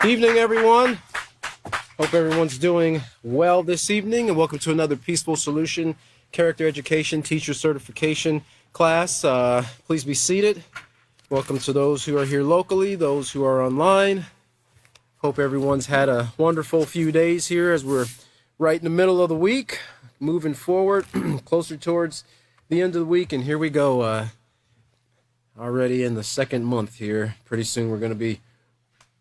Evening, everyone. Hope everyone's doing well this evening, and welcome to another Peaceful Solution Character Education Teacher Certification class. Please be seated. Welcome to those who are here locally, those who are online. Hope everyone's had a wonderful few days here as we're right in the middle of the week, moving forward, closer towards the end of the week, and here we go. Already in the second month here. Pretty soon we're going to be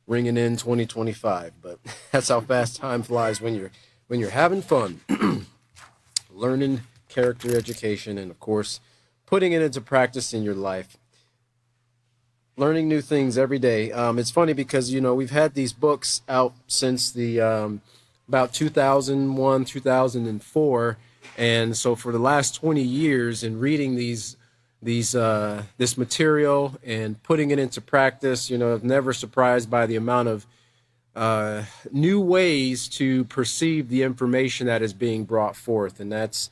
ringing in 2025, but that's how fast time flies when you're having fun. Learning character education and, of course, putting it into practice in your life. Learning new things every day. It's funny because, we've had these books out since the about 2001, 2004, and so for the last 20 years in reading this material and putting it into practice, I'm never surprised by the amount of new ways to perceive the information that is being brought forth. And that's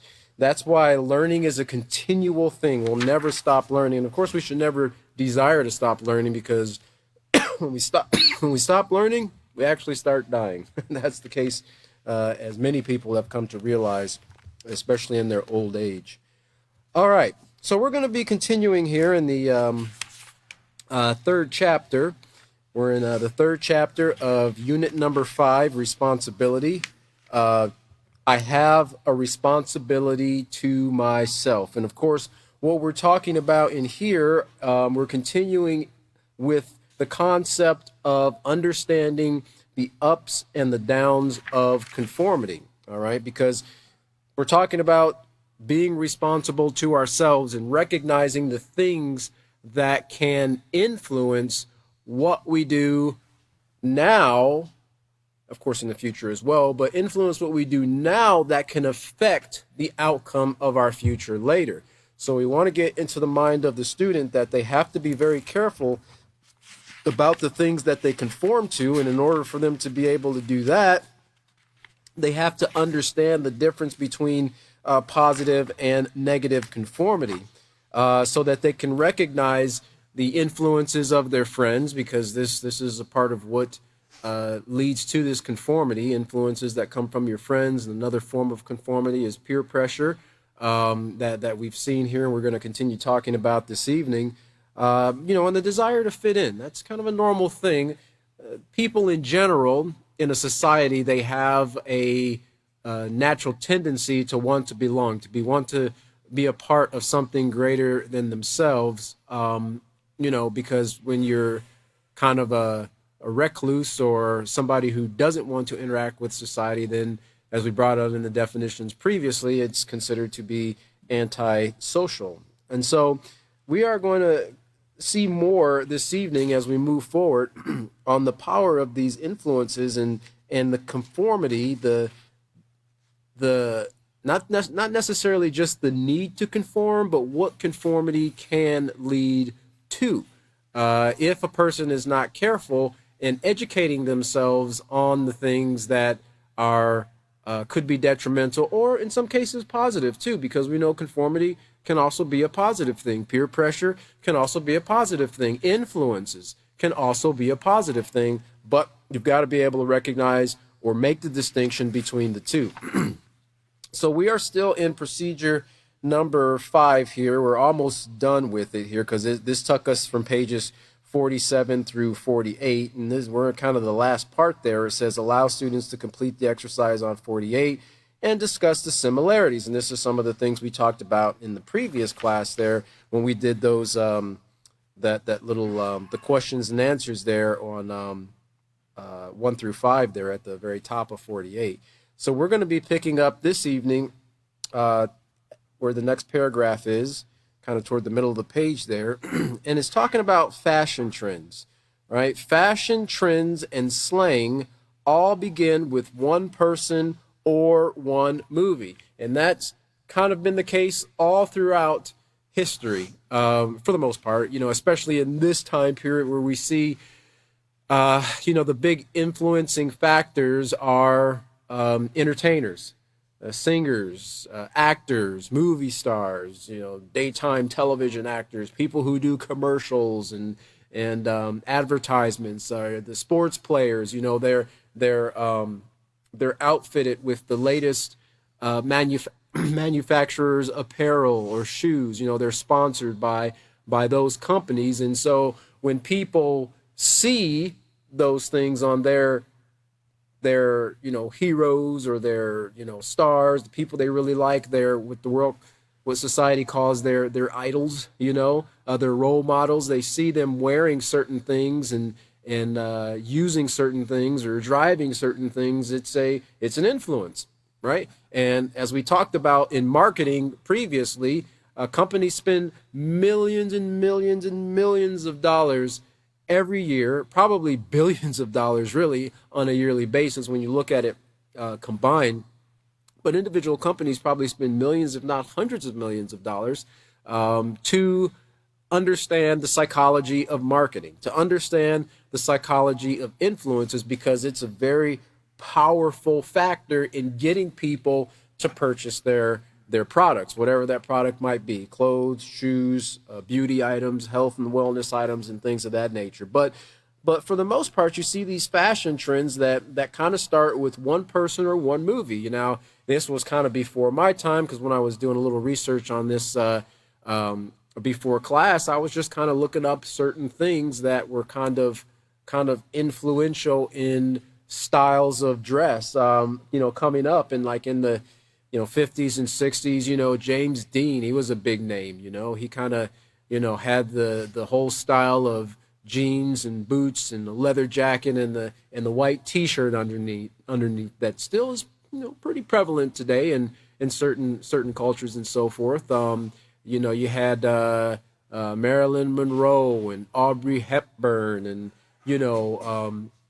why learning is a continual thing. We'll never stop learning. And of course, we should never desire to stop learning, because when we stop learning, we actually start dying. That's the case, as many people have come to realize, especially in their old age. All right. So we're going to be continuing here in the third chapter. We're in the third chapter of unit number 5, responsibility. I have a responsibility to myself. And of course, what we're talking about in here, we're continuing with the concept of understanding the ups and the downs of conformity. All right, because we're talking about being responsible to ourselves and recognizing the things that can influence what we do now, of course in the future as well, but influence what we do now that can affect the outcome of our future later. So we want to get into the mind of the student that they have to be very careful about the things that they conform to, and in order for them to be able to do that, they have to understand the difference between positive and negative conformity, so that they can recognize the influences of their friends, because this is a part of what leads to this conformity, influences that come from your friends. And another form of conformity is peer pressure, that we've seen here and we're going to continue talking about this evening. And the desire to fit in. That's kind of a normal thing. People in general in a society, they have a natural tendency to want to belong, to be a part of something greater than themselves. Because when you're kind of a recluse or somebody who doesn't want to interact with society, then, as we brought out in the definitions previously, it's considered to be antisocial. And so we are going to see more this evening as we move forward on the power of these influences and the conformity, not necessarily just the need to conform, but what conformity can lead to. If a person is not careful in educating themselves on the things that are could be detrimental, or in some cases positive too, because we know conformity can also be a positive thing. Peer pressure can also be a positive thing. Influences can also be a positive thing, but you've got to be able to recognize or make the distinction between the two. So we are still in procedure number 5 here. We're almost done with it here, because this took us from pages 47 through 48, and we're kind of the last part there. It says allow students to complete the exercise on 48 and discuss the similarities. And this is some of the things we talked about in the previous class there when we did those that little the questions and answers there on 1 through 5 there at the very top of 48. So we're going to be picking up this evening where the next paragraph is, kind of toward the middle of the page there, and it's talking about fashion trends, right? Fashion trends and slang all begin with one person or one movie, and that's kind of been the case all throughout history, for the most part, especially in this time period where we see, the big influencing factors are entertainers, singers, actors, movie stars, daytime television actors, people who do commercials and and advertisements. The sports players, they're outfitted with the latest manufacturers apparel or shoes. They're sponsored by those companies, and so when people see those things on their heroes or their stars, the people they really like, their what society calls their idols, their role models. They see them wearing certain things and using certain things or driving certain things. It's an influence, right? And as we talked about in marketing previously, companies spend millions and millions and millions of dollars every year, probably billions of dollars really on a yearly basis when you look at it combined. But individual companies probably spend millions, if not hundreds of millions of dollars to understand the psychology of marketing, to understand the psychology of influencers, because it's a very powerful factor in getting people to purchase their products, whatever that product might be: clothes, shoes, beauty items, health and wellness items, and things of that nature. But for the most part, you see these fashion trends that kind of start with one person or one movie. This was kind of before my time, because when I was doing a little research on this before class, I was just kind of looking up certain things that were kind of influential in styles of dress, coming up, and like in the 50s and 60s. James Dean, he was a big name. He kind of had the whole style of jeans and boots and the leather jacket and the white T-shirt underneath that still is pretty prevalent today in certain cultures and so forth. You had Marilyn Monroe and Audrey Hepburn, and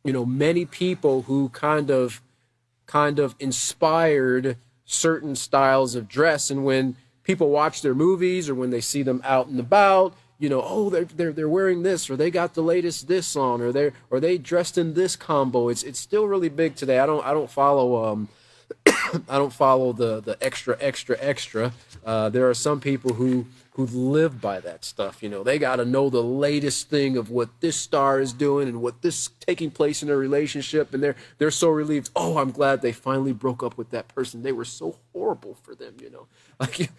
many people who kind of inspired certain styles of dress. And when people watch their movies or when they see them out and about, oh, they're wearing this, or they got the latest this on, or they dressed in this combo. It's still really big today. I don't follow I don't follow the extra. There are some people who live by that stuff. They got to know the latest thing of what this star is doing and what this taking place in their relationship, and they're so relieved. Oh, I'm glad they finally broke up with that person. They were so horrible for them. Like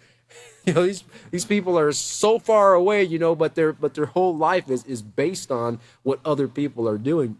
these people are so far away. But their whole life is based on what other people are doing.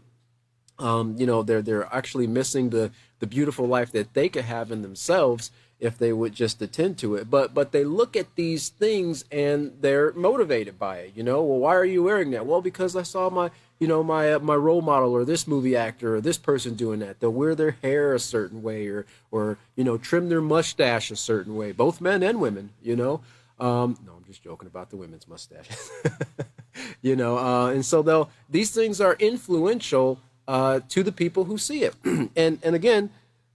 They're actually missing the beautiful life that they could have in themselves if they would just attend to it. But they look at these things and they're motivated by it. Well, why are you wearing that? Well, because I saw my my role model or this movie actor or this person doing that. They'll wear their hair a certain way or trim their mustache a certain way, both men and women. No, I'm just joking about the women's mustaches. And so these things are influential to the people who see it. and again,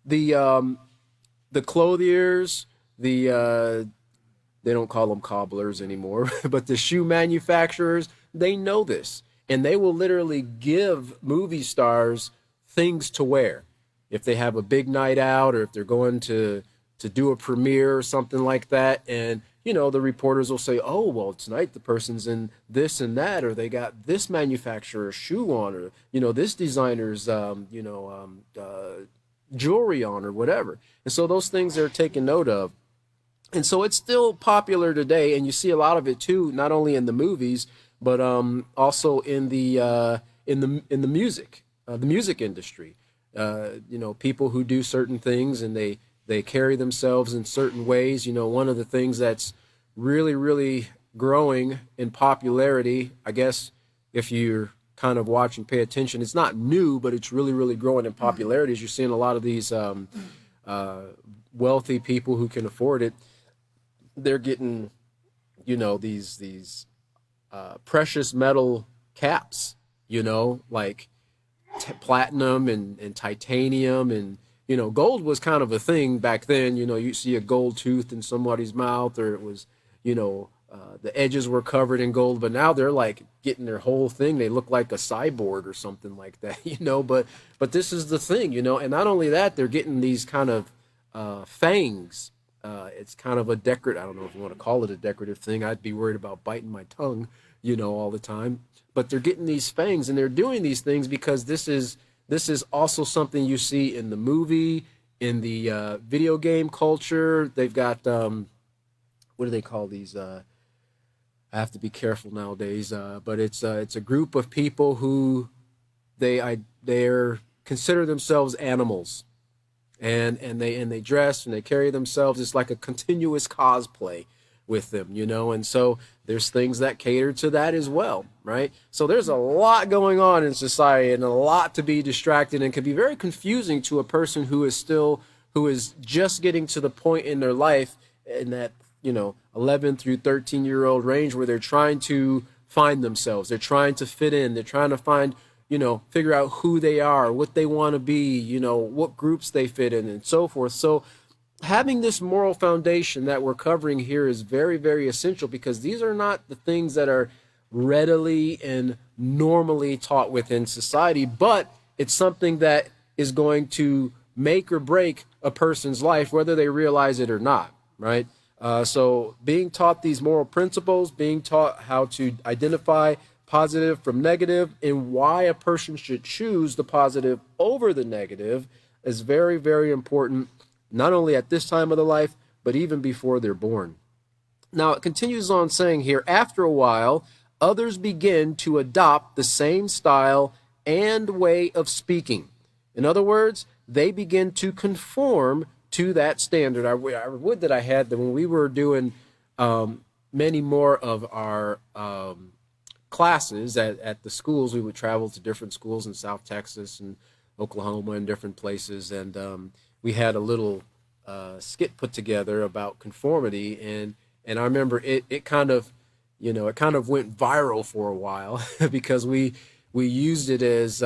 the clothiers, they don't call them cobblers anymore, but the shoe manufacturers, they know this, and they will literally give movie stars things to wear if they have a big night out, or if they're going to do a premiere or something like that. And the reporters will say, oh, well, tonight the person's in this and that, or they got this manufacturer's shoe on, or this designer's jewelry on, or whatever. And so those things are taken note of. And so it's still popular today, and you see a lot of it too, not only in the movies, but also in the music, the music industry. People who do certain things and they carry themselves in certain ways. One of the things that's really, really growing in popularity, I guess, if you're kind of watch and pay attention, it's not new, but it's really, really growing in popularity. As you're seeing a lot of these wealthy people who can afford it, they're getting, these precious metal caps, like platinum and titanium, and gold was kind of a thing back then. You see a gold tooth in somebody's mouth, or it was, the edges were covered in gold, but now they're like getting their whole thing. They look like a cyborg or something like that, but this is the thing, and not only that, they're getting these kind of fangs. It's kind of a I don't know if you want to call it a decorative thing. I'd be worried about biting my tongue, all the time. But they're getting these fangs, and they're doing these things because this is also something you see in the movie, in the video game culture. They've got what do they call these? I have to be careful nowadays, but it's a group of people who they're consider themselves animals, and they dress and they carry themselves. It's like a continuous cosplay with them, and so there's things that cater to that as well, right? So there's a lot going on in society and a lot to be distracted, and can be very confusing to a person who is just getting to the point in their life in that 11 through 13-year-old range where they're trying to find themselves, they're trying to fit in, they're trying to find, figure out who they are, what they want to be, what groups they fit in, and so forth. So having this moral foundation that we're covering here is very, very essential, because these are not the things that are readily and normally taught within society, but it's something that is going to make or break a person's life, whether they realize it or not, right? So being taught these moral principles, being taught how to identify positive from negative, and why a person should choose the positive over the negative is very, very important, not only at this time of the life, but even before they're born. Now, it continues on saying here, after a while, others begin to adopt the same style and way of speaking. In other words, they begin to conform to that standard. I would that I had that when we were doing many more of our classes at the schools. We would travel to different schools in South Texas and Oklahoma and different places, and we had a little skit put together about conformity, and I remember it kind of went viral for a while because we used it as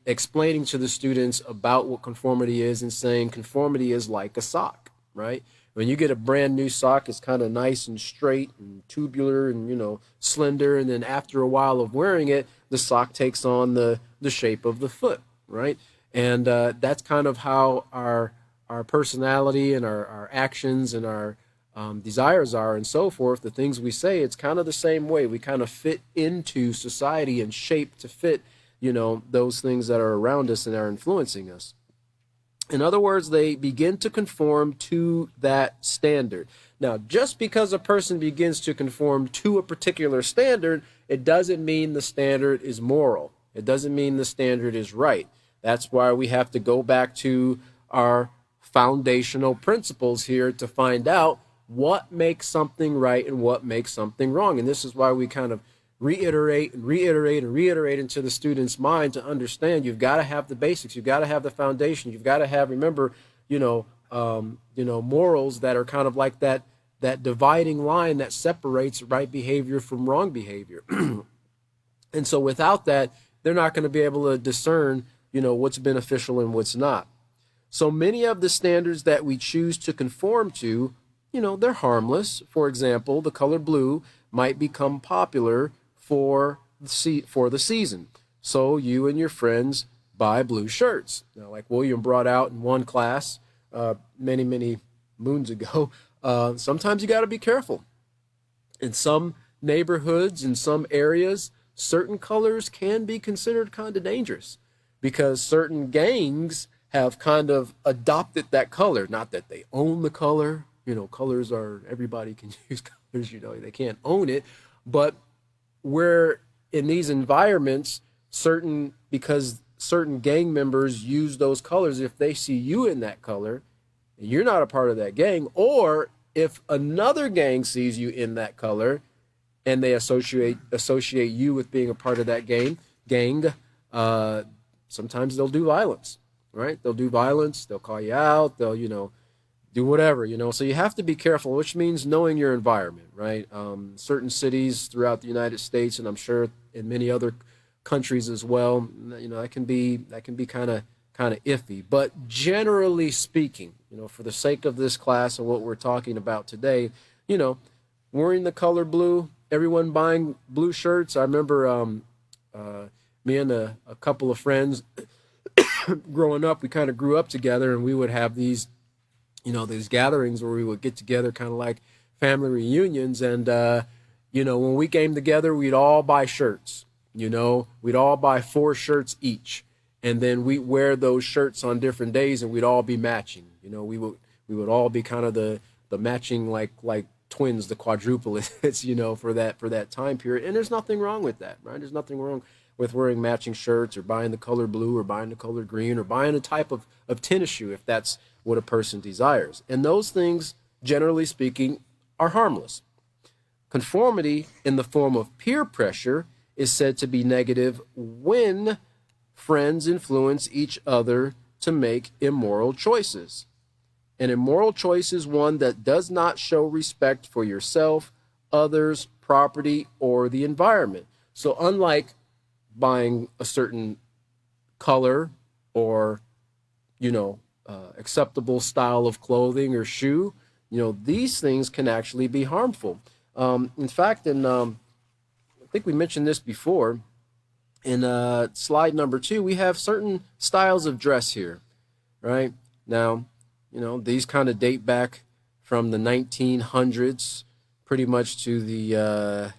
explaining to the students about what conformity is, and saying conformity is like a sock, right? When you get a brand new sock, it's kind of nice and straight and tubular and, slender. And then after a while of wearing it, the sock takes on the shape of the foot, right? And that's kind of how our personality and our actions and our desires are, and so forth. The things we say, it's kind of the same way. We kind of fit into society and shape to fit, those things that are around us and are influencing us. In other words, they begin to conform to that standard. Now, just because a person begins to conform to a particular standard, it doesn't mean the standard is moral. It doesn't mean the standard is right. That's why we have to go back to our foundational principles here to find out what makes something right and what makes something wrong. And this is why we kind of reiterate into the student's mind to understand you've got to have the basics, you've got to have the foundation, you've got to have, remember, morals that are kind of like that dividing line that separates right behavior from wrong behavior. And so without that, they're not going to be able to discern, what's beneficial and what's not. So many of the standards that we choose to conform to, they're harmless. For example, the color blue might become popular for the season. So you and your friends buy blue shirts. Now, like William brought out in one class many, many moons ago, sometimes you got to be careful. In some neighborhoods, in some areas, certain colors can be considered kind of dangerous because certain gangs have kind of adopted that color. Not that they own the color. Colors are, everybody can use colors, they can't own it. But where in these environments, because certain gang members use those colors, if they see you in that color, and you're not a part of that gang, or if another gang sees you in that color and they associate you with being a part of that gang, sometimes they'll do violence, right? They'll do violence, they'll call you out, they'll, do whatever, so you have to be careful, which means knowing your environment, right? Certain cities throughout the United States, and I'm sure in many other countries as well, that can be kind of iffy. But generally speaking, for the sake of this class and what we're talking about today, wearing the color blue, everyone buying blue shirts. I remember me and a couple of friends growing up, we kind of grew up together, and we would have these gatherings where we would get together kind of like family reunions. And, You know, when we came together, we'd all buy shirts. You know, we'd all buy 4 shirts each, and then we'd wear those shirts on different days, and we'd all be matching. You know, we would all be kind of the matching like twins, the quadruplets, you know, for that time period. And there's nothing wrong with that, right? There's nothing wrong with wearing matching shirts or buying the color blue or buying the color green or buying a type of tennis shoe if that's what a person desires. And those things, generally speaking, are harmless. Conformity in the form of peer pressure is said to be negative when friends influence each other to make immoral choices. An immoral choice is one that does not show respect for yourself, others, property, or the environment. So unlike buying a certain color or, you know, acceptable style of clothing or shoe, you know, these things can actually be harmful. In fact, I think we mentioned this before. In slide number 2, we have certain styles of dress here, right? Now, you know, these kind of date back from the 1900s pretty much to the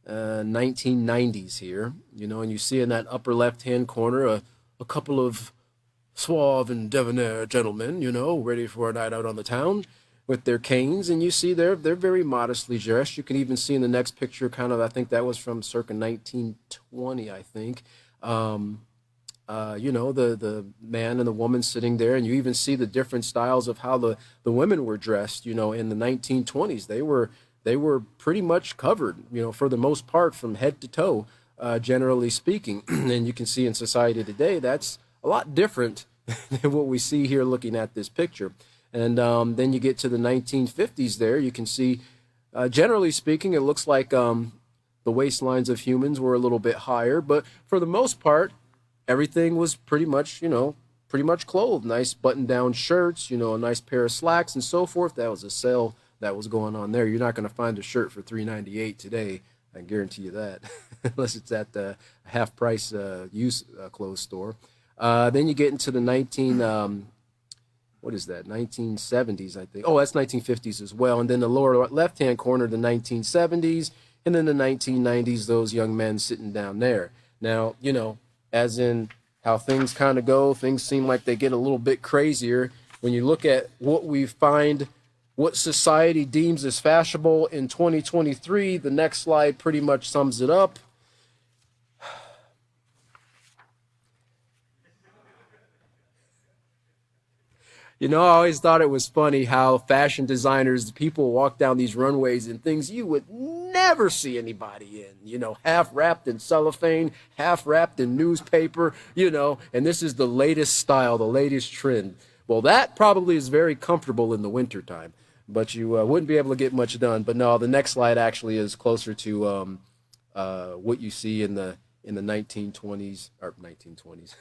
1990s here, you know, and you see in that upper left-hand corner a couple of suave and debonair gentlemen, you know, ready for a night out on the town with their canes, and you see they're very modestly dressed. You can even see in the next picture, kind of, I think that was from circa 1920, I think. You know, the man and the woman sitting there, and you even see the different styles of how the women were dressed. You know, in the 1920s, they were pretty much covered, you know, for the most part from head to toe, generally speaking. And you can see in society today that's a lot different than what we see here looking at this picture. And then you get to the 1950s there, you can see, generally speaking, it looks like the waistlines of humans were a little bit higher, but for the most part, everything was pretty much, you know, pretty much clothed. Nice button-down shirts, you know, a nice pair of slacks and so forth. That was a sale that was going on there. You're not going to find a shirt for $3.98 today, I guarantee you that, unless it's at the half-price used clothes store. Then you get into the 1970s, I think. Oh, that's 1950s as well. And then the lower left-hand corner, the 1970s, and then the 1990s, those young men sitting down there. Now, you know, as in how things kind of go, things seem like they get a little bit crazier. When you look at what we find, what society deems as fashionable in 2023, the next slide pretty much sums it up. You know, I always thought it was funny how fashion designers, people walk down these runways in things you would never see anybody in, you know, half wrapped in cellophane, half wrapped in newspaper, you know, and this is the latest style, the latest trend. Well, that probably is very comfortable in the wintertime, but you wouldn't be able to get much done. But no, the next slide actually is closer to what you see in the 1920s or 1920s,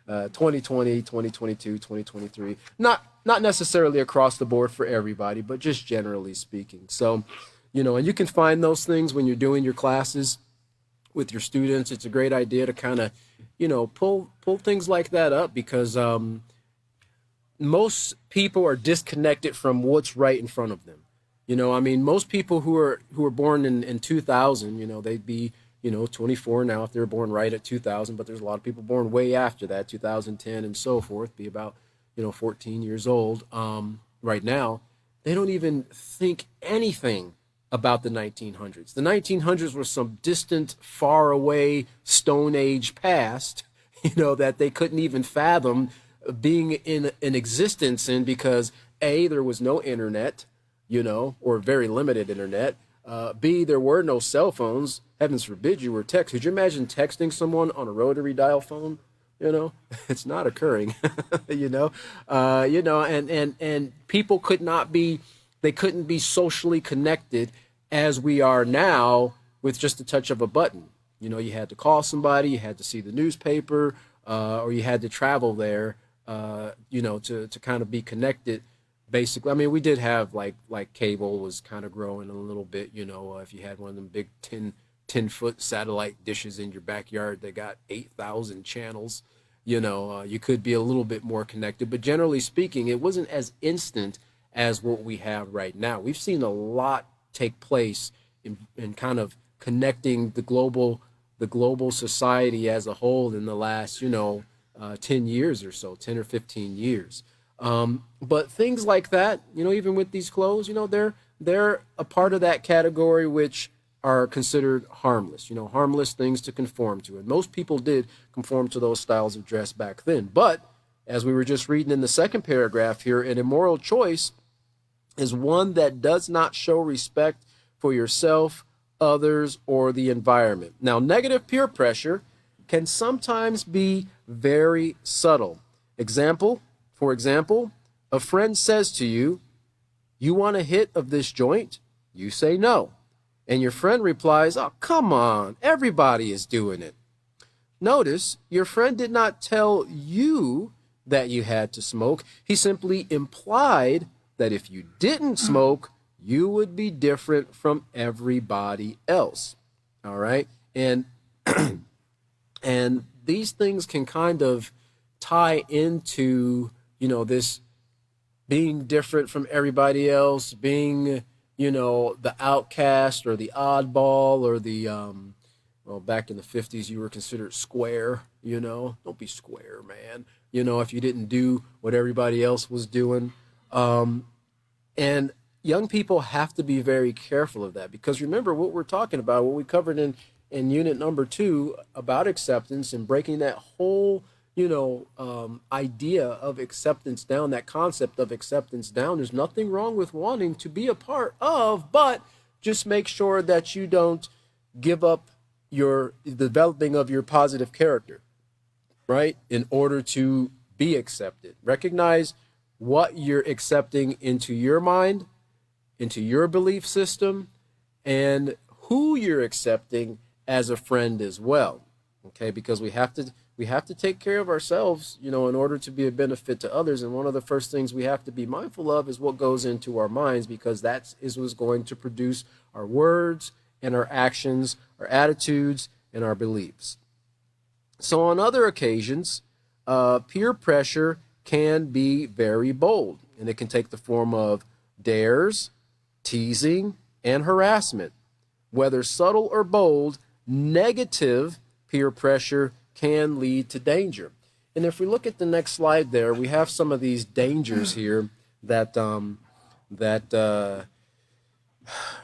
2020, 2022, 2023. Not necessarily across the board for everybody, but just generally speaking. So, you know, and you can find those things when you're doing your classes with your students. It's a great idea to kind of, you know, pull things like that up because most people are disconnected from what's right in front of them. You know, I mean, most people who are born in 2000, you know, they'd be, you know, 24 now if they were born right at 2000, but there's a lot of people born way after that, 2010 and so forth, be about, you know, 14 years old right now. They don't even think anything about the 1900s. The 1900s were some distant, far away Stone Age past, you know, that they couldn't even fathom being in existence in because A, there was no internet, you know, or very limited internet. B, there were no cell phones. Heavens forbid you were text. Could you imagine texting someone on a rotary dial phone? You know, it's not occurring. You know, and people they couldn't be socially connected as we are now with just the touch of a button. You know, you had to call somebody, you had to see the newspaper, or you had to travel there, you know, to kind of be connected. Basically, I mean, we did have like cable was kind of growing a little bit, you know, if you had one of them big 10-foot satellite dishes in your backyard that got 8,000 channels, you know, you could be a little bit more connected. But generally speaking, it wasn't as instant as what we have right now. We've seen a lot take place in kind of connecting the global society as a whole in the last 10 years or so, 10 or 15 years. But things like that, even with these clothes, they're a part of that category which are considered harmless, harmless things to conform to. And most people did conform to those styles of dress back then. But as we were just reading in the second paragraph here, an immoral choice is one that does not show respect for yourself, others, or the environment. Now, negative peer pressure can sometimes be very subtle. For example, a friend says to you, "You want a hit of this joint?" You say no. And your friend replies, "Oh, come on, everybody is doing it." Notice, your friend did not tell you that you had to smoke. He simply implied that if you didn't smoke, you would be different from everybody else. All right? And and these things can kind of tie into, this being different from everybody else, being, the outcast or the oddball or the, back in the 50s, you were considered square, Don't be square, man. If you didn't do what everybody else was doing. And young people have to be very careful of that, because remember what we're talking about, what we covered in unit number 2 about acceptance and breaking that whole, idea of acceptance down, that concept of acceptance down. There's nothing wrong with wanting to be a part of, but just make sure that you don't give up your developing of your positive character, right? In order to be accepted. Recognize what you're accepting into your mind, into your belief system, and who you're accepting as a friend as well. Okay, because we have to take care of ourselves, in order to be a benefit to others. And one of the first things we have to be mindful of is what goes into our minds, because that is what's going to produce our words and our actions, our attitudes, and our beliefs. So on other occasions, peer pressure can be very bold, and it can take the form of dares, teasing, and harassment. Whether subtle or bold, negative peer pressure can lead to danger. And if we look at the next slide there, we have some of these dangers here that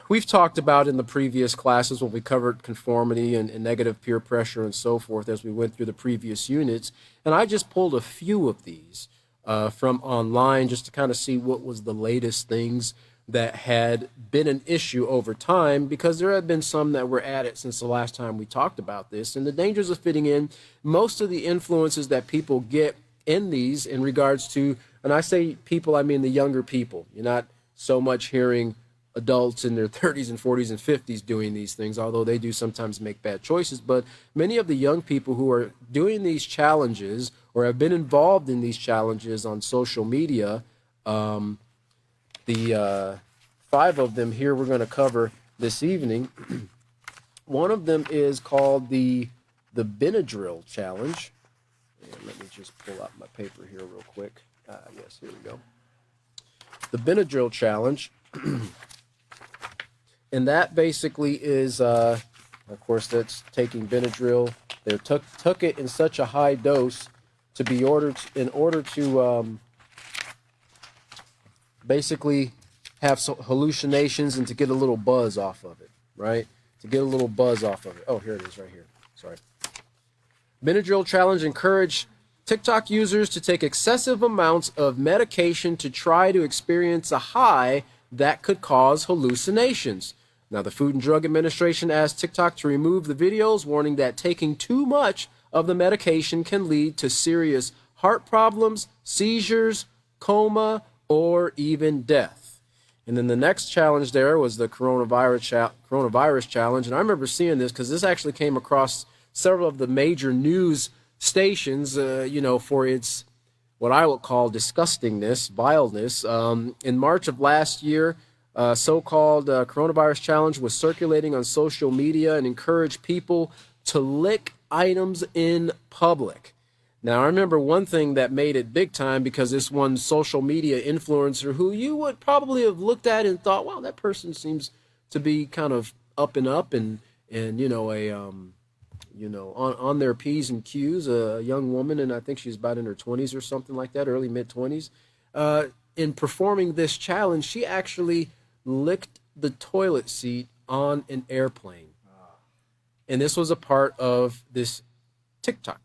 we've talked about in the previous classes when we covered conformity and negative peer pressure and so forth as we went through the previous units. And I just pulled a few of these from online just to kind of see what was the latest things that had been an issue over time, because there have been some that were added since the last time we talked about this. And the dangers of fitting in, most of the influences that people get in these in regards to, and I say people, I mean the younger people. You're not so much hearing adults in their 30s and 40s and 50s doing these things, although they do sometimes make bad choices. But many of the young people who are doing these challenges or have been involved in these challenges on social media, the 5 of them here we're going to cover this evening. One of them is called the Benadryl Challenge. And let me just pull out my paper here real quick. Yes, here we go. The Benadryl Challenge. And that basically is, of course, that's taking Benadryl. They took it in such a high dose to be in order to basically have some hallucinations and to get a little buzz off of it, right? To get a little buzz off of it. Oh, here it is right here. Sorry. Benadryl Challenge encouraged TikTok users to take excessive amounts of medication to try to experience a high that could cause hallucinations. Now, the Food and Drug Administration asked TikTok to remove the videos, warning that taking too much of the medication can lead to serious heart problems, seizures, coma, or even death. And then the next challenge there was the coronavirus challenge. And I remember seeing this because this actually came across several of the major news stations, for its what I would call disgustingness, vileness. In March of last year, so-called coronavirus challenge was circulating on social media and encouraged people to lick items in public. Now, I remember one thing that made it big time, because this one social media influencer who you would probably have looked at and thought, wow, that person seems to be kind of up and up, and on their P's and Q's, a young woman, and I think she's about in her 20s or something like that, early mid 20s. In performing this challenge, she actually licked the toilet seat on an airplane. And this was a part of this TikTok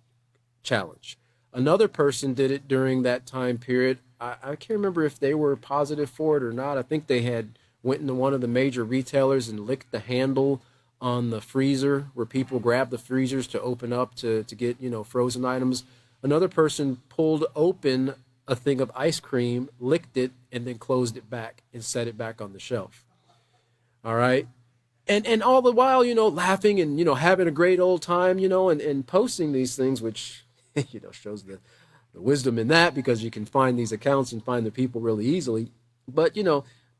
challenge. Another person did it during that time period. I can't remember if they were positive for it or not. I think they had went into one of the major retailers and licked the handle on the freezer where people grab the freezers to open up to get, frozen items. Another person pulled open a thing of ice cream, licked it, and then closed it back and set it back on the shelf. All right. And all the while, laughing and, having a great old time, and posting these things, which, shows the wisdom in that, because you can find these accounts and find the people really easily. But,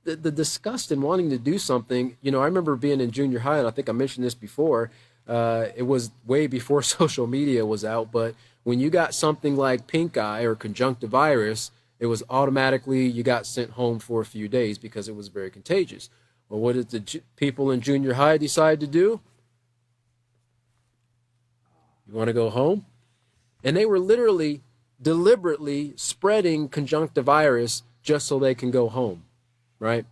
the disgust in wanting to do something, I remember being in junior high, and I think I mentioned this before. It was way before social media was out, but when you got something like pink eye or conjunctivitis, it was automatically you got sent home for a few days because it was very contagious. Well, what did the people in junior high decide to do? You want to go home? And they were literally, deliberately spreading conjunctivitis just so they can go home, right?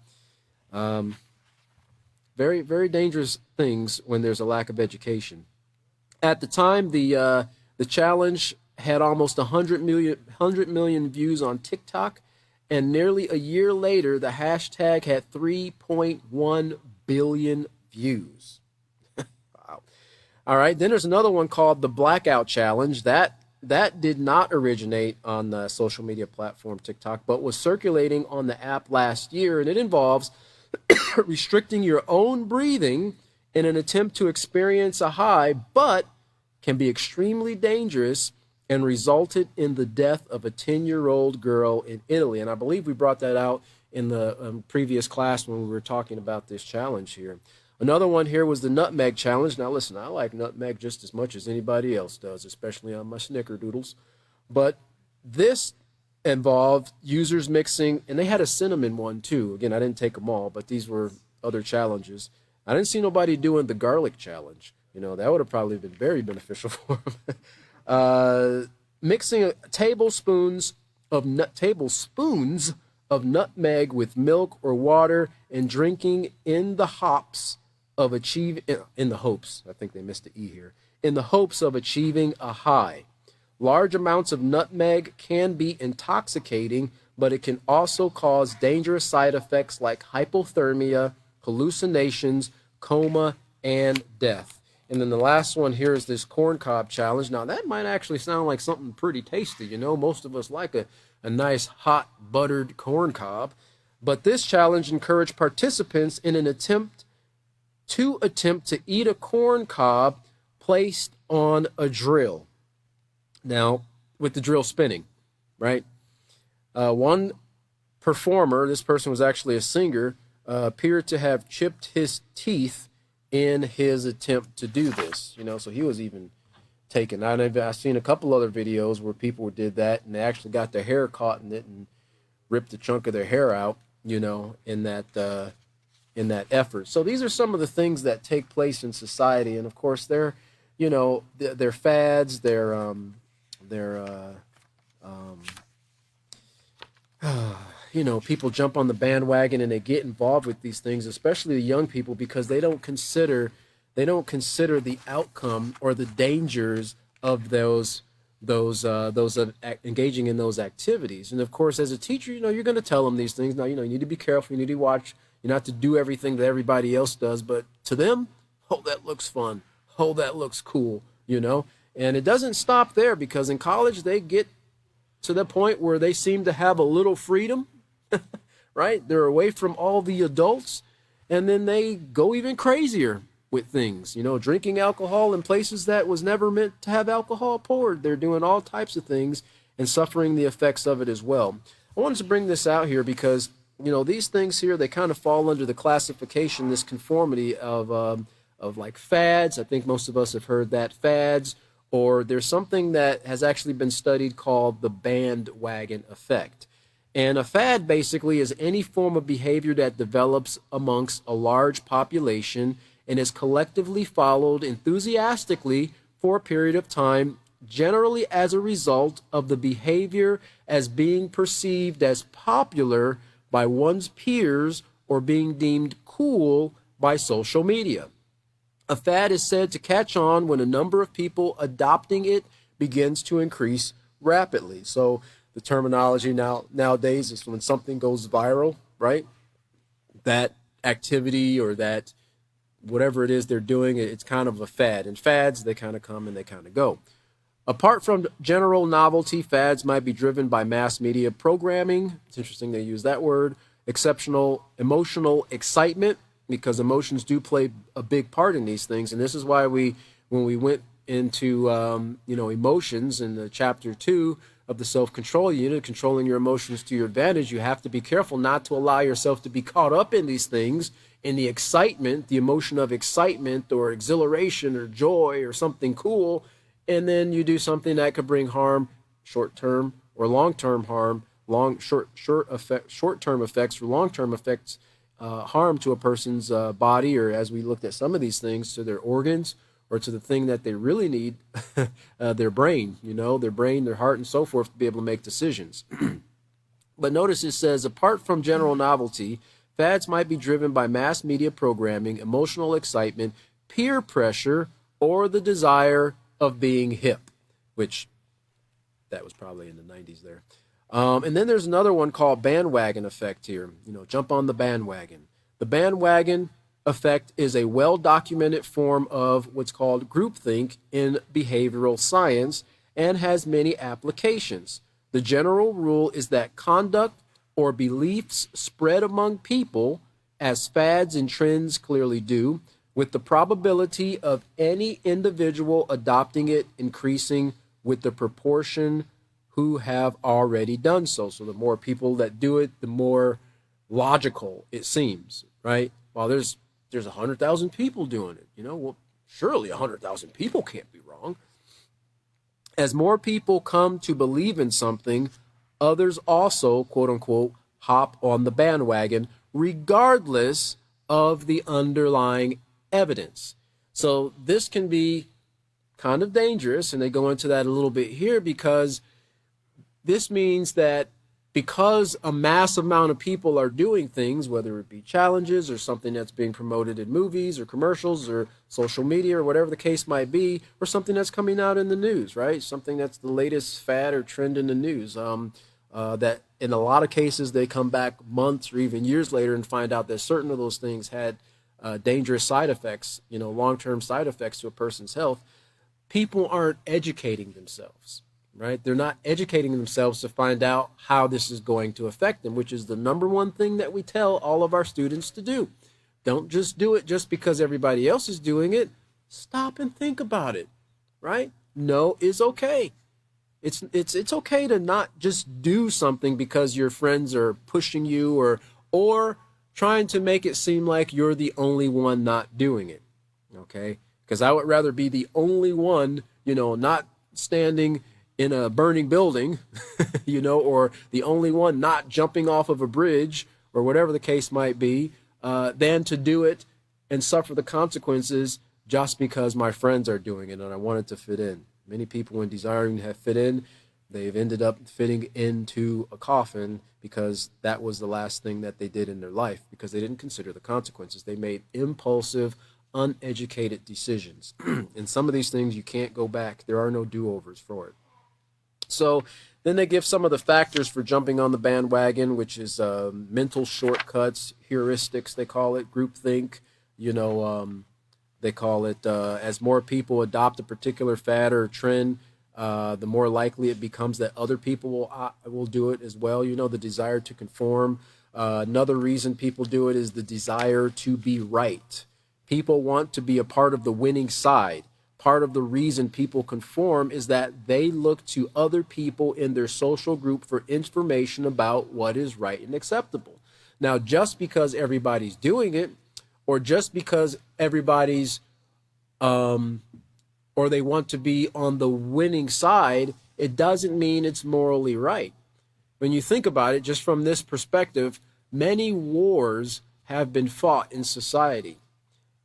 Very, very dangerous things when there's a lack of education. At the time, the challenge had almost 100 million views on TikTok, and nearly a year later, the hashtag had 3.1 billion views. Wow. All right, then there's another one called the Blackout Challenge. That did not originate on the social media platform TikTok, but was circulating on the app last year, and it involves restricting your own breathing in an attempt to experience a high, but can be extremely dangerous and resulted in the death of a 10-year-old girl in Italy. And I believe we brought that out in the previous class when we were talking about this challenge here. Another one here was the Nutmeg Challenge. Now, listen, I like nutmeg just as much as anybody else does, especially on my snickerdoodles. But this involved users mixing, and they had a cinnamon one too. Again, I didn't take them all, but these were other challenges. I didn't see nobody doing the garlic challenge. That would have probably been very beneficial for them. Mixing tablespoons of nutmeg with milk or water and drinking in the hopes of in the hopes, I think they missed the E here, in the hopes of achieving a high. Large amounts of nutmeg can be intoxicating, but it can also cause dangerous side effects like hypothermia, hallucinations, coma, and death. And then the last one here is this corn cob challenge. Now, that might actually sound like something pretty tasty. Most of us like a nice hot buttered corn cob. But this challenge encouraged participants in an attempt to eat a corn cob placed on a drill. Now, with the drill spinning, right? One performer, this person was actually a singer, appeared to have chipped his teeth in his attempt to do this, so he was even taken. I've seen a couple other videos where people did that, and they actually got their hair caught in it and ripped a chunk of their hair out, in that effort. So these are some of the things that take place in society, and of course they're fads, people jump on the bandwagon and they get involved with these things, especially the young people, because they don't consider the outcome or the dangers of those engaging in those activities. And of course, as a teacher, you're going to tell them these things. Now, you need to be careful. You need to watch. You not to do everything that everybody else does, but to them, oh, that looks fun. Oh, that looks cool. And it doesn't stop there, because in college they get to the point where they seem to have a little freedom, right? They're away from all the adults, and then they go even crazier with things, drinking alcohol in places that was never meant to have alcohol poured. They're doing all types of things and suffering the effects of it as well. I wanted to bring this out here because, these things here, they kind of fall under the classification, this conformity of like fads. I think most of us have heard that, fads. Or there's something that has actually been studied called the bandwagon effect. And a fad basically is any form of behavior that develops amongst a large population and is collectively followed enthusiastically for a period of time, generally as a result of the behavior as being perceived as popular by one's peers or being deemed cool by social media. A fad is said to catch on when a number of people adopting it begins to increase rapidly. So the terminology nowadays is when something goes viral, right? That activity or that whatever it is they're doing, it's kind of a fad. And fads, they kind of come and they kind of go. Apart from general novelty, fads might be driven by mass media programming. It's interesting they use that word. Exceptional emotional excitement, because emotions do play a big part in these things. And this is why when we went into emotions in the chapter 2 of the self-control unit, controlling your emotions to your advantage, you have to be careful not to allow yourself to be caught up in these things, in the excitement, the emotion of excitement or exhilaration or joy or something cool, and then you do something that could bring harm, short-term or long-term harm, short-term effects for long-term effects, harm to a person's body, or as we looked at some of these things, to their organs, or to the thing that they really need, their brain, their heart and so forth, to be able to make decisions. But notice it says, apart from general novelty, fads might be driven by mass media programming, emotional excitement, peer pressure, or the desire of being hip, which that was probably in the 90s there. And then there's another one called bandwagon effect here. Jump on the bandwagon. The bandwagon effect is a well-documented form of what's called groupthink in behavioral science and has many applications. The general rule is that conduct or beliefs spread among people, as fads and trends clearly do, with the probability of any individual adopting it increasing with the proportion who have already done so. So the more people that do it, the more logical it seems, right? Well, there's 100,000 people doing it. Well, surely 100,000 people can't be wrong. As more people come to believe in something, others also, quote unquote, hop on the bandwagon, regardless of the underlying evidence. So this can be kind of dangerous, and they go into that a little bit here, because this means that because a massive amount of people are doing things, whether it be challenges or something that's being promoted in movies or commercials or social media or whatever the case might be, or something that's coming out in the news, right? Something that's the latest fad or trend in the news, that in a lot of cases they come back months or even years later and find out that certain of those things had dangerous side effects, long-term side effects to a person's health. People aren't educating themselves. Right? They're not educating themselves to find out how this is going to affect them, which is the number one thing that we tell all of our students to do. Don't just do it just because everybody else is doing it. Stop and think about it, right? No is okay. It's okay to not just do something because your friends are pushing you or trying to make it seem like you're the only one not doing it, okay? Because I would rather be the only one, not standing in a burning building, or the only one not jumping off of a bridge or whatever the case might be, than to do it and suffer the consequences just because my friends are doing it and I wanted to fit in. Many people, when desiring to fit in, they've ended up fitting into a coffin because that was the last thing that they did in their life, because they didn't consider the consequences. They made impulsive, uneducated decisions. And some of these things you can't go back. There are no do-overs for it. So then they give some of the factors for jumping on the bandwagon, which is mental shortcuts, heuristics, they call it, groupthink. They call it as more people adopt a particular fad or trend, the more likely it becomes that other people will do it as well. The desire to conform. Another reason people do it is the desire to be right. People want to be a part of the winning side. Part of the reason people conform is that they look to other people in their social group for information about what is right and acceptable. Now, just because everybody's doing it, or just because everybody's, or they want to be on the winning side, it doesn't mean it's morally right. When you think about it, just from this perspective, many wars have been fought in society.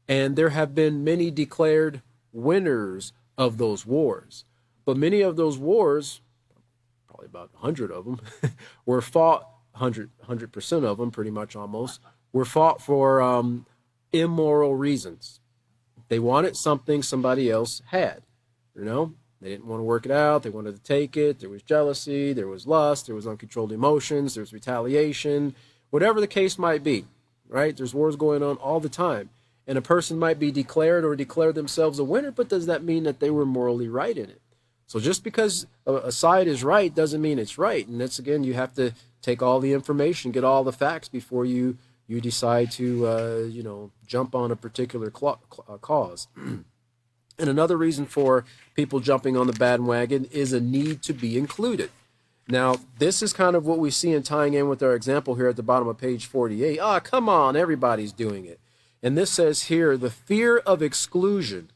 And there have been many declared winners of those wars. But many of those wars, probably about 100 of them, were fought, 100% of them, pretty much almost, were fought for immoral reasons. They wanted something somebody else had, you know? They didn't want to work it out. They wanted to take it. There was jealousy. There was lust. There was uncontrolled emotions. There was retaliation. Whatever the case might be, right? There's wars going on all the time. And a person might be declared or declare themselves a winner, but does that mean that they were morally right in it? So just because a side is right doesn't mean it's right. And that's, again, you have to take all the information, get all the facts before you decide to, jump on a particular cause. And another reason for people jumping on the bandwagon is a need to be included. Now, this is kind of what we see in tying in with our example here at the bottom of page 48. Ah, come on, everybody's doing it. And this says here, the fear of exclusion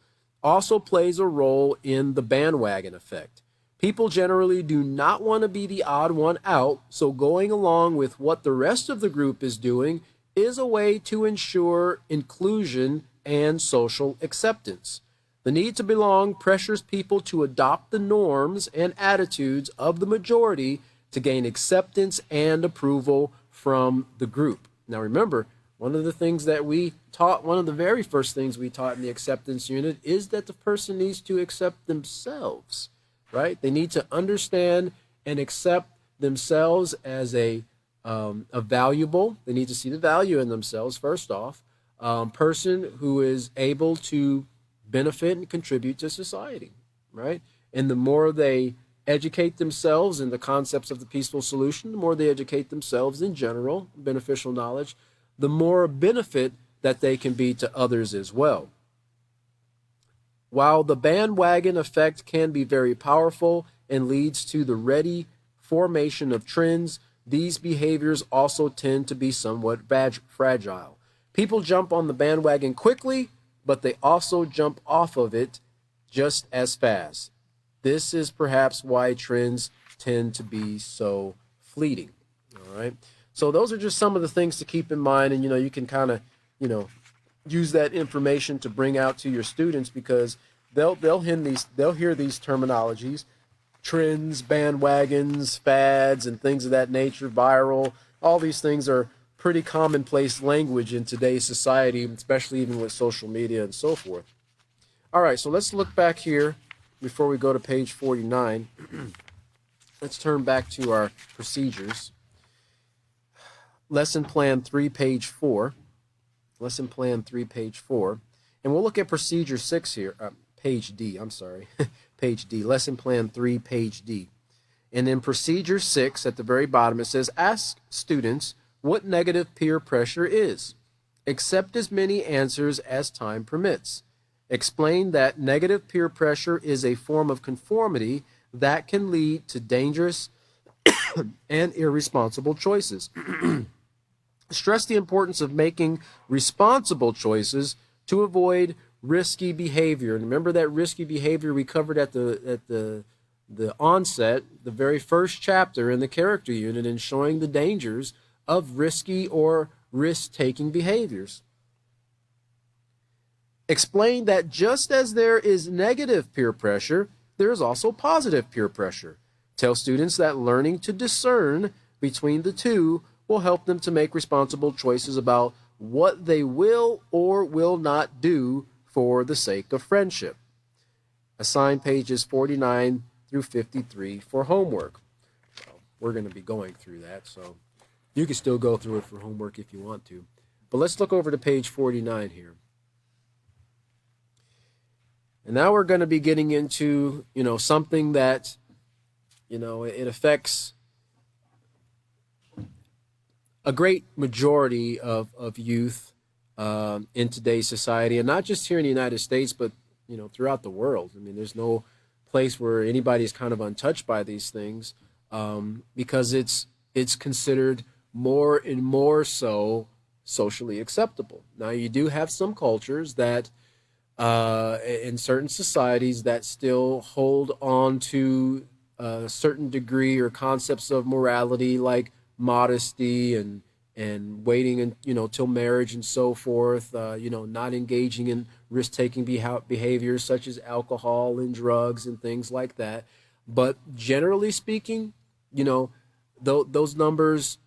also plays a role in the bandwagon effect. People generally do not want to be the odd one out, so going along with what the rest of the group is doing is a way to ensure inclusion and social acceptance. The need to belong pressures people to adopt the norms and attitudes of the majority to gain acceptance and approval from the group. Now remember, one of the things that we taught, one of the very first things we taught in the acceptance unit is that the person needs to accept themselves, right? They need to understand and accept themselves as a valuable, they need to see the value in themselves, first off, person who is able to benefit and contribute to society, right? And the more they educate themselves in the concepts of the peaceful solution, the more they educate themselves in general, beneficial knowledge, the more benefit that they can be to others as well. While the bandwagon effect can be very powerful and leads to the ready formation of trends, these behaviors also tend to be somewhat fragile. People jump on the bandwagon quickly, but they also jump off of it just as fast. This is perhaps why trends tend to be so fleeting. All right. So those are just some of the things to keep in mind, and you can kind of, use that information to bring out to your students, because they'll hear these terminologies, trends, bandwagons, fads, and things of that nature, viral. All these things are pretty commonplace language in today's society, especially even with social media and so forth. All right, so let's look back here before we go to page 49. Let's turn back to our procedures. Lesson Plan 3, page 4. Lesson Plan 3, page 4. And we'll look at Procedure 6 here. Page D, I'm sorry. Page D. Lesson Plan 3, page D. And in Procedure 6, at the very bottom, it says, ask students what negative peer pressure is. Accept as many answers as time permits. Explain that negative peer pressure is a form of conformity that can lead to dangerous and irresponsible choices. Stress the importance of making responsible choices to avoid risky behavior. And remember that risky behavior we covered at the onset, the very first chapter in the character unit, in showing the dangers of risky or risk-taking behaviors. Explain that just as there is negative peer pressure, there is also positive peer pressure. Tell students that learning to discern between the two will help them to make responsible choices about what they will or will not do for the sake of friendship. Assign pages 49 through 53 for homework. Well, we're going to be going through that, so you can still go through it for homework if you want to. But let's look over to page 49 here. And now we're going to be getting into, something that, it affects a great majority of youth in today's society, and not just here in the United States, but, throughout the world. I mean, there's no place where anybody's kind of untouched by these things, because it's considered more and more so socially acceptable. Now, you do have some cultures that in certain societies that still hold on to a certain degree or concepts of morality, like modesty and and waiting and till marriage and so forth, not engaging in risk-taking behaviors such as alcohol and drugs and things like that. But generally speaking, you know those numbers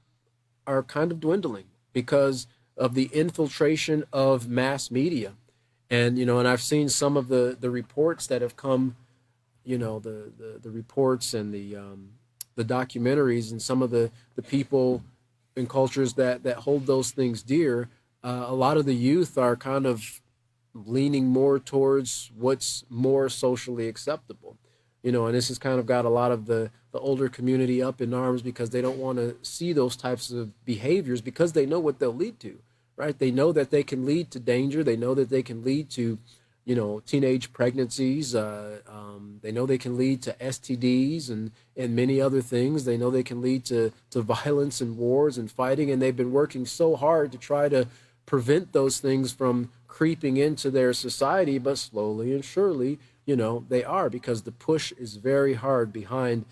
are kind of dwindling because of the infiltration of mass media. And I've seen some of the reports that have come, the reports and the documentaries, and some of the people and cultures that hold those things dear. A lot of the youth are kind of leaning more towards what's more socially acceptable. And this has kind of got a lot of the older community up in arms because they don't want to see those types of behaviors because they know what they'll lead to, right? They know that they can lead to danger. They know that they can lead to, teenage pregnancies. They know they can lead to STDs and many other things. They know they can lead to violence and wars and fighting. And they've been working so hard to try to prevent those things from creeping into their society, but slowly and surely, they are, because the push is very hard behind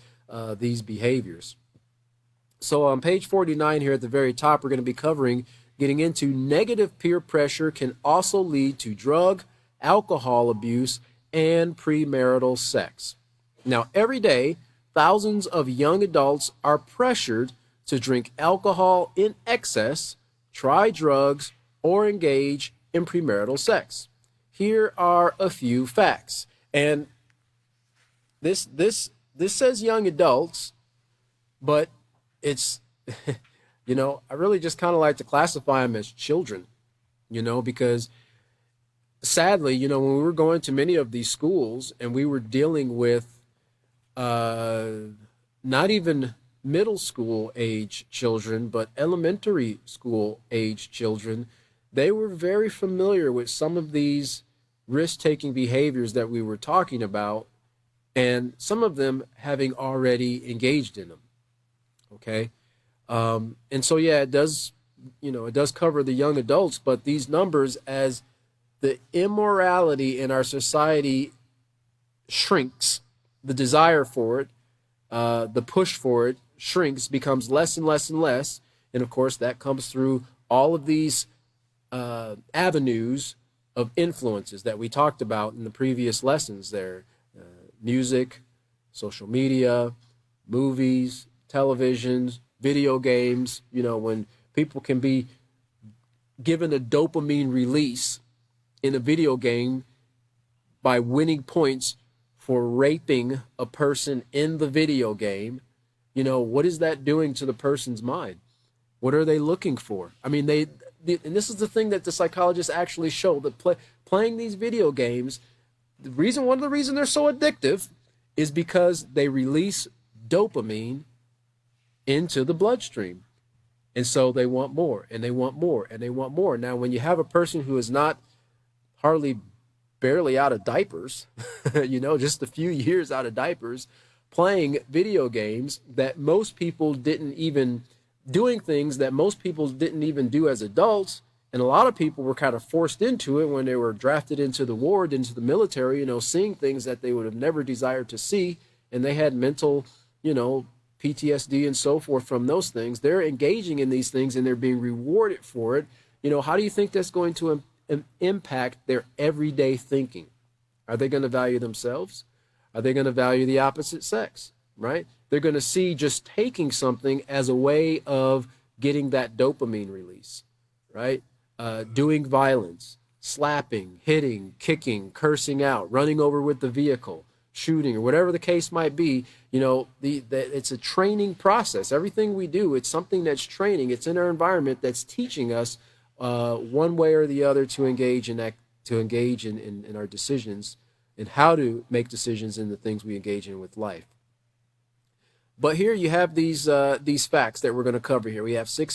these behaviors. So on page 49 here at the very top, we're going to be getting into negative peer pressure can also lead to drug, alcohol abuse, and premarital sex. Now, every day, thousands of young adults are pressured to drink alcohol in excess, try drugs, or engage in premarital sex. Here are a few facts. And this says young adults, but it's, I really just kind of like to classify them as children, because sadly, when we were going to many of these schools and we were dealing with not even middle school age children, but elementary school age children, they were very familiar with some of these risk-taking behaviors that we were talking about, and some of them having already engaged in them. Okay. And so, yeah, it does cover the young adults, but these numbers, as the immorality in our society shrinks, the desire for it, the push for it shrinks, becomes less and less and less. And of course, that comes through all of these avenues of influences that we talked about in the previous lessons there. Music, social media, movies, televisions, video games, when people can be given a dopamine release in a video game by winning points for raping a person in the video game, what is that doing to the person's mind? What are they looking for? I mean, and this is the thing that the psychologists actually show, that playing these video games, one of the reasons they're so addictive is because they release dopamine into the bloodstream. And so they want more, and they want more, and they want more. Now, when you have a person who is not barely out of diapers, just a few years out of diapers, playing video games that most people didn't even, doing things that most people didn't even do as adults, and a lot of people were kind of forced into it when they were drafted into the war, into the military, seeing things that they would have never desired to see, and they had mental, PTSD and so forth from those things. They're engaging in these things and they're being rewarded for it. How do you think that's going to impact their everyday thinking? Are they going to value themselves? Are they going to value the opposite sex, right? They're going to see just taking something as a way of getting that dopamine release, right? Doing violence, slapping, hitting, kicking, cursing out, running over with the vehicle, shooting, or whatever the case might be. It's a training process. Everything we do, it's something that's training. It's in our environment that's teaching us one way or the other to engage in our decisions and how to make decisions in the things we engage in with life. But here you have these facts that we're going to cover here. We have 7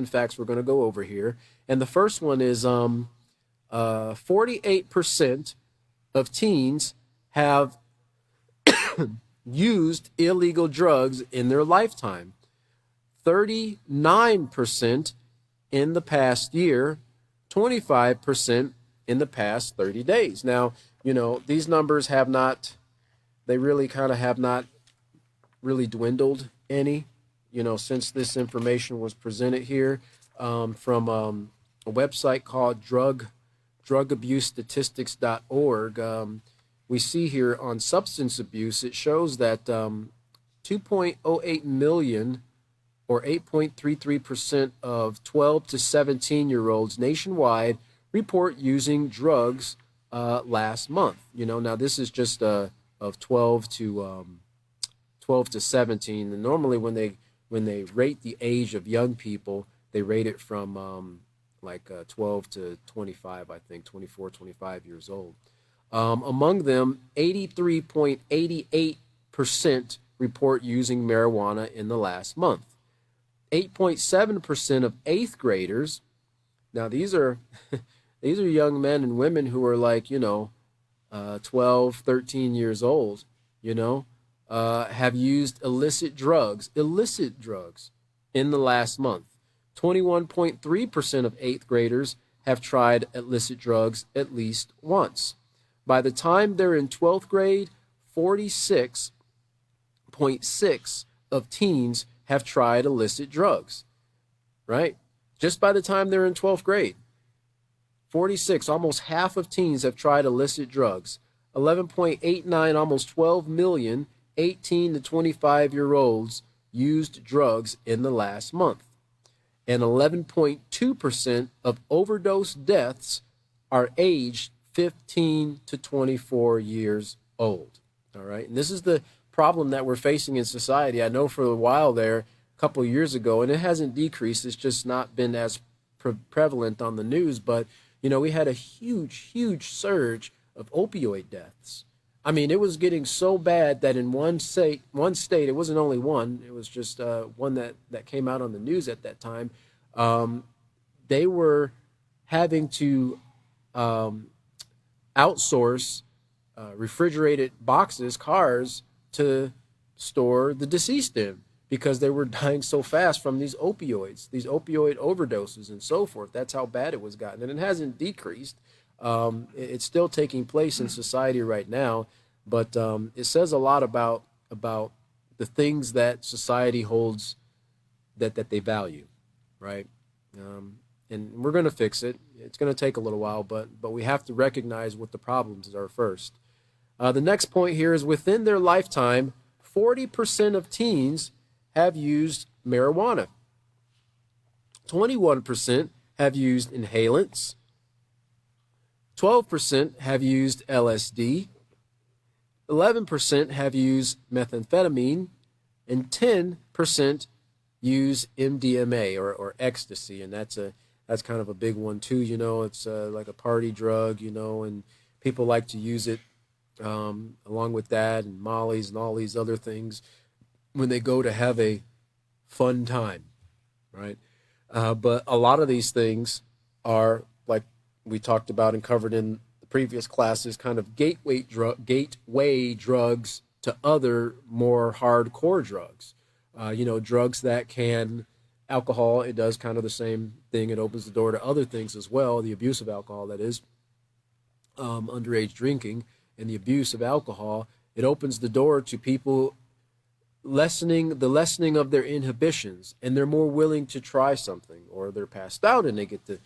facts we're going to go over here. And the first one is 48% of teens have used illegal drugs in their lifetime. 39% in the past year, 25% in the past 30 days. Now, these numbers have not really dwindled any. since this information was presented here from a website called drugabusestatistics.org. We see here on substance abuse, it shows that 2.08 million or 8.33% of 12 to 17-year-olds nationwide report using drugs last month. Now this is just of 12 to 17. And normally when they rate the age of young people, they rate it from 12 to 25, I think, 24, 25 years old. Among them, 83.88% report using marijuana in the last month. 8.7% of eighth graders, now these are these are young men and women who are 12, 13 years old, have used illicit drugs in the last month. 21.3% of eighth graders have tried illicit drugs at least once. By the time they're in 12th grade, 46.6% of teens have tried illicit drugs, right? Just by the time they're in 12th grade. 46, almost half of teens have tried illicit drugs. 11.89, almost 12 million 18 to 25-year-olds used drugs in the last month. And 11.2% of overdose deaths are aged 15 to 24 years old. All right. And this is the problem that we're facing in society. I know for a while there, a couple of years ago, and it hasn't decreased. It's just not been as prevalent on the news. But, we had a huge surge of opioid deaths. I mean, it was getting so bad that in one state, it wasn't only one, it was just one that came out on the news at that time. They were having to outsource refrigerated boxes, cars, to store the deceased in because they were dying so fast from these opioid overdoses and so forth. That's how bad it was gotten. And it hasn't decreased. It's still taking place in society right now, but it says a lot about the things that society holds that they value, right? And we're going to fix it. It's going to take a little while, but we have to recognize what the problems are first. The next point here is within their lifetime, 40% of teens have used marijuana. 21% have used inhalants. 12% have used LSD. 11% have used methamphetamine. And 10% use MDMA or ecstasy. And that's kind of a big one too. It's like a party drug, and people like to use it along with that and mollies and all these other things when they go to have a fun time, right? But a lot of these things are, like we talked about and covered in the previous classes, kind of gateway drugs to other more hardcore drugs. Drugs that can, alcohol, it does kind of the same thing. It opens the door to other things as well, the abuse of alcohol, that is, underage drinking and the abuse of alcohol. It opens the door to people lessening of their inhibitions, and they're more willing to try something, or they're passed out and they get to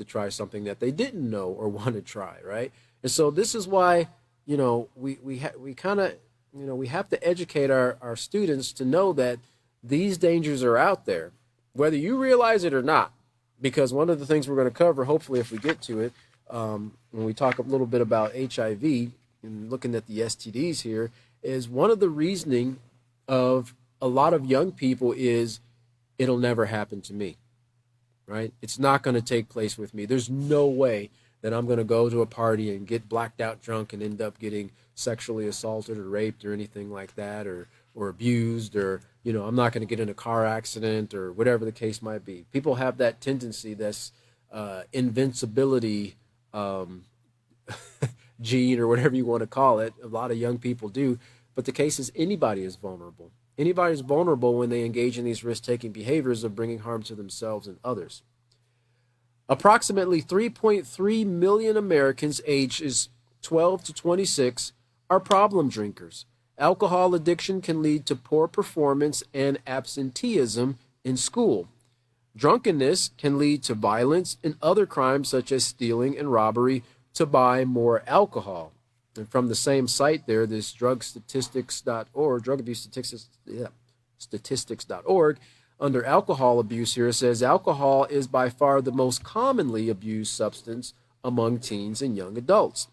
try something that they didn't know or want to try, right? And so this is why, we have to educate our students to know that these dangers are out there, whether you realize it or not. Because one of the things we're going to cover, hopefully if we get to it, when we talk a little bit about HIV and looking at the STDs here, is one of the reasoning of a lot of young people is it'll never happen to me, right? It's not going to take place with me. There's no way that I'm going to go to a party and get blacked out drunk and end up getting sexually assaulted or raped or anything like that, or abused, or, I'm not going to get in a car accident or whatever the case might be. People have that tendency, this invincibility gene or whatever you want to call it. A lot of young people do. But the case is anybody is vulnerable. Anybody's vulnerable when they engage in these risk-taking behaviors of bringing harm to themselves and others. Approximately 3.3 million Americans ages 12 to 26 are problem drinkers. Alcohol addiction can lead to poor performance and absenteeism in school. Drunkenness can lead to violence and other crimes such as stealing and robbery to buy more alcohol. And from the same site there, this drugstatistics.org, drug abuse statistics, statistics.org, under alcohol abuse here, it says alcohol is by far the most commonly abused substance among teens and young adults.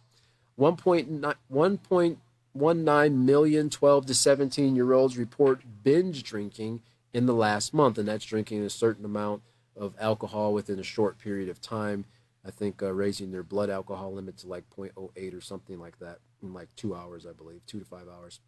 1.19 million 12 to 17-year-olds report binge drinking in the last month, and that's drinking a certain amount of alcohol within a short period of time. I think raising their blood alcohol limit to like 0.08 or something like that in like 2 hours, I believe, 2 to 5 hours.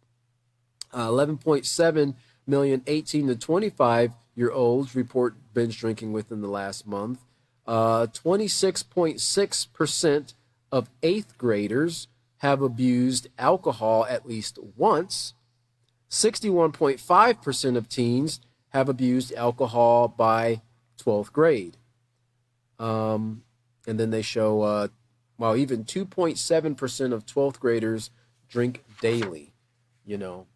11.7 million 18 to 25-year-olds report binge drinking within the last month. 26.6% of 8th graders have abused alcohol at least once. 61.5% of teens have abused alcohol by 12th grade. And then they show, even 2.7% of 12th graders drink daily. You know,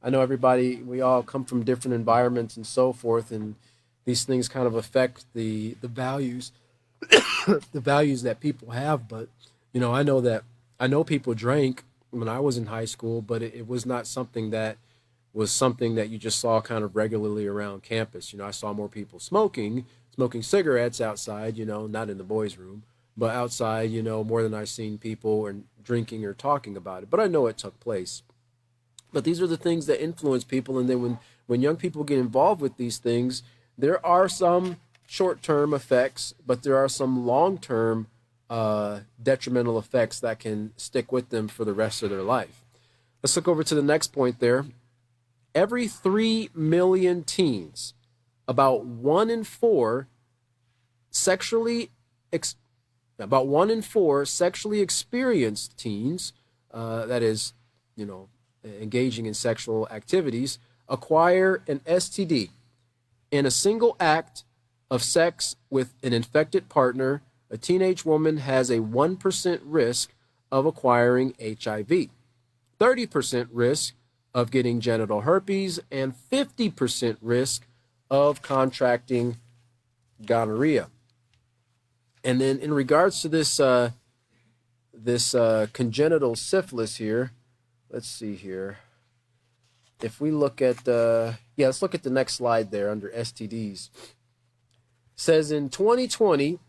I know everybody, we all come from different environments and so forth, and these things kind of affect the values, the values that people have. But, you know, I know people drank when I was in high school, but it was not something that was something that you just saw kind of regularly around campus. You know, I saw more people smoking cigarettes outside, you know, not in the boys' room, but outside, you know, more than I've seen people and drinking or talking about it. But I know it took place. But these are the things that influence people. And then when young people get involved with these things, there are some short-term effects, but there are some long-term detrimental effects that can stick with them for the rest of their life. Let's look over to the next point there. Every 3 million teens, about 1 in 4 sexually experienced teens, that is, you know, engaging in sexual activities, acquire an STD. In a single act of sex with an infected partner, a teenage woman has a 1% risk of acquiring HIV, 30% risk of getting genital herpes, and 50% risk of contracting gonorrhea. And then in regards to this congenital syphilis here, let's see here. If we look at, let's look at the next slide there under STDs. It says in 2020,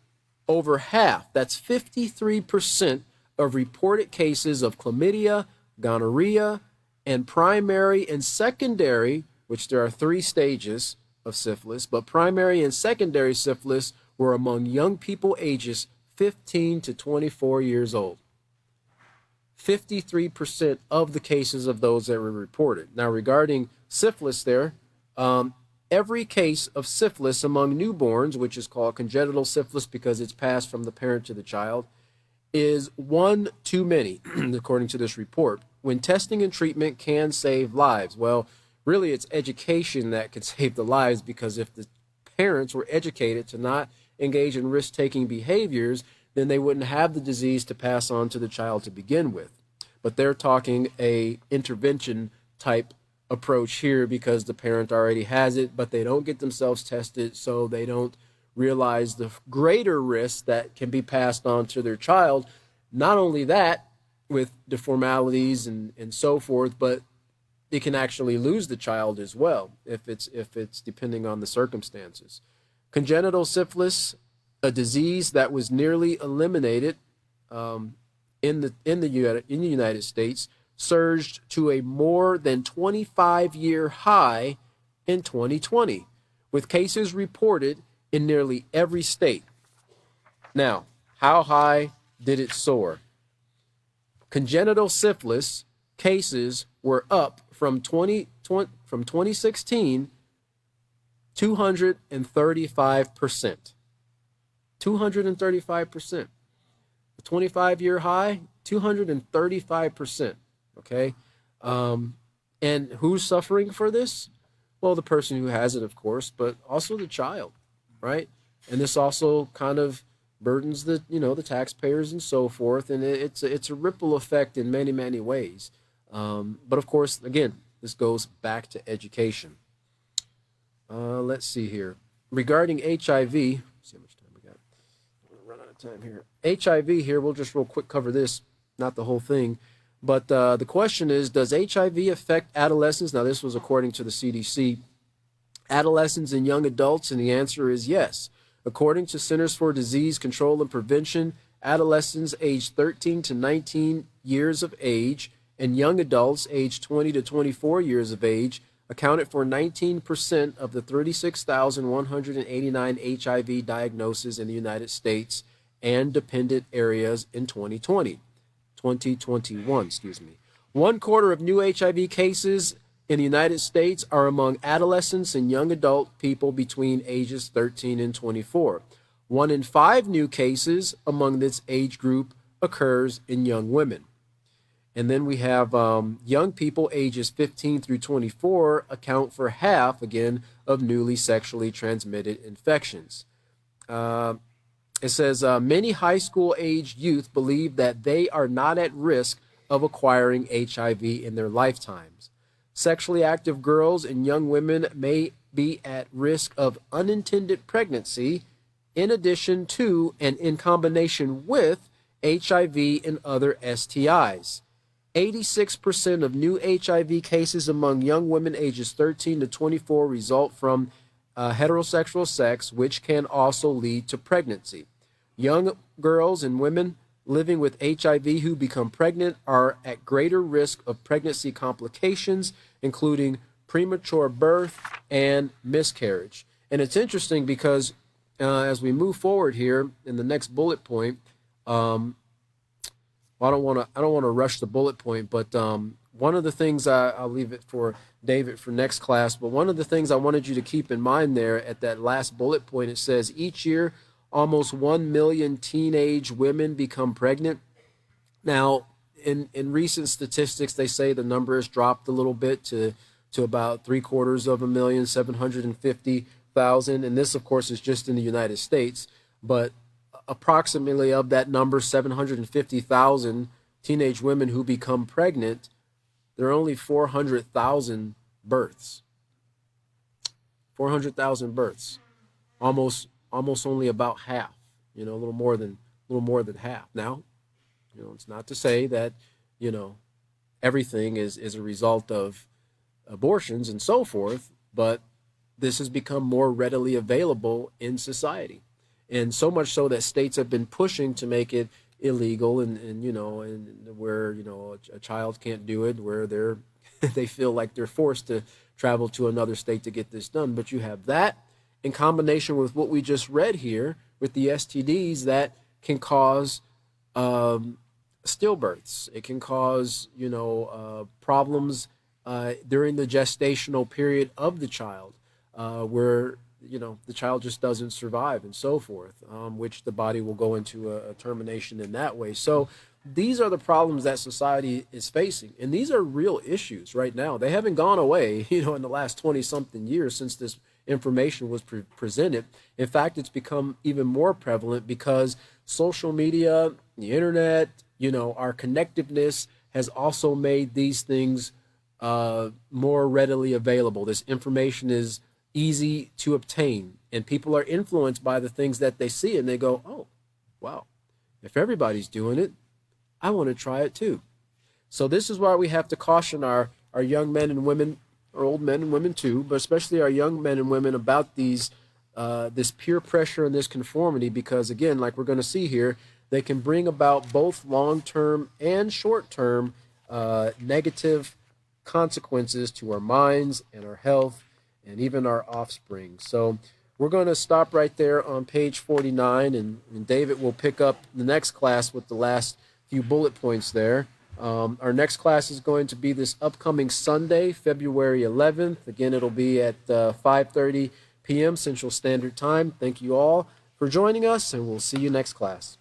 over half, that's 53% of reported cases of chlamydia, gonorrhea, and primary and secondary, which there are 3 stages of syphilis, but primary and secondary syphilis were among young people ages 15 to 24 years old. 53% of the cases of those that were reported. Now, regarding syphilis there, every case of syphilis among newborns, which is called congenital syphilis because it's passed from the parent to the child, is one too many, according to this report. When testing and treatment can save lives. Well, really it's education that can save the lives, because if the parents were educated to not engage in risk-taking behaviors, then they wouldn't have the disease to pass on to the child to begin with. But they're talking a intervention type approach here because the parent already has it, but they don't get themselves tested, so they don't realize the greater risk that can be passed on to their child. Not only that, with deformalities and so forth, but it can actually lose the child as well if it's depending on the circumstances. Congenital syphilis, a disease that was nearly eliminated in the United States, surged to a more than 25-year high in 2020, with cases reported in nearly every state. Now, how high did it soar? Congenital syphilis cases were up from 2016, 235%. 235%. The 25-year high, 235%. Okay? And who's suffering for this? Well, the person who has it, of course, but also the child, right? And this also kind of burdens the taxpayers and so forth, and it's a ripple effect in many, many ways. But of course, again, this goes back to education. Let's see here. Regarding HIV, see how much time we got. I'm going to run out of time here. HIV here, we'll just real quick cover this, not the whole thing. But the question is, does HIV affect adolescents? Now, this was according to the CDC. Adolescents and young adults, and the answer is yes. According to Centers for Disease Control and Prevention, adolescents aged 13 to 19 years of age and young adults aged 20 to 24 years of age accounted for 19% of the 36,189 HIV diagnoses in the United States and dependent areas in 2021, excuse me. 1/4 of new HIV cases in the United States are among adolescents and young adult people between ages 13 and 24. 1 in 5 new cases among this age group occurs in young women. And then we have young people ages 15 through 24 account for half, again, of newly sexually transmitted infections. It says many high school aged youth believe that they are not at risk of acquiring HIV in their lifetimes. Sexually active girls and young women may be at risk of unintended pregnancy in addition to and in combination with HIV and other STIs. 86% of new HIV cases among young women ages 13 to 24 result from heterosexual sex, which can also lead to pregnancy. Young girls and women living with HIV who become pregnant are at greater risk of pregnancy complications, including premature birth and miscarriage. And it's interesting because as we move forward here in the next bullet point, I don't want to rush the bullet point, but one of the things I'll leave it for David for next class. But one of the things I wanted you to keep in mind there at that last bullet point, it says each year almost 1 million teenage women become pregnant. Now, in recent statistics, they say the number has dropped a little bit to about 750,000, and this, of course, is just in the United States. But approximately of that number, 750,000 teenage women who become pregnant, there are only 400,000 births. 400,000 births, almost only about half. A little more than half. Now, it's not to say that everything is a result of abortions and so forth, but this has become more readily available in society. And so much so that states have been pushing to make it illegal, and where a child can't do it, where they feel like they're forced to travel to another state to get this done. But you have that in combination with what we just read here with the STDs that can cause stillbirths. It can cause problems during the gestational period of the child, where the child just doesn't survive and so forth, which the body will go into a termination in that way. So these are the problems that society is facing, and these are real issues right now. They haven't gone away, in the last 20-something years since this information was presented. In fact, it's become even more prevalent because social media, the internet, our connectiveness has also made these things more readily available. This information is easy to obtain, and people are influenced by the things that they see, and they go, oh, wow, if everybody's doing it, I want to try it too. So this is why we have to caution our young men and women, or old men and women too, but especially our young men and women about this peer pressure and this conformity, because again, like we're going to see here, they can bring about both long-term and short-term negative consequences to our minds and our health and even our offspring. So we're going to stop right there on page 49, and David will pick up the next class with the last few bullet points there. Our next class is going to be this upcoming Sunday, February 11th. Again, it'll be at 5:30 p.m. Central Standard Time. Thank you all for joining us, and we'll see you next class.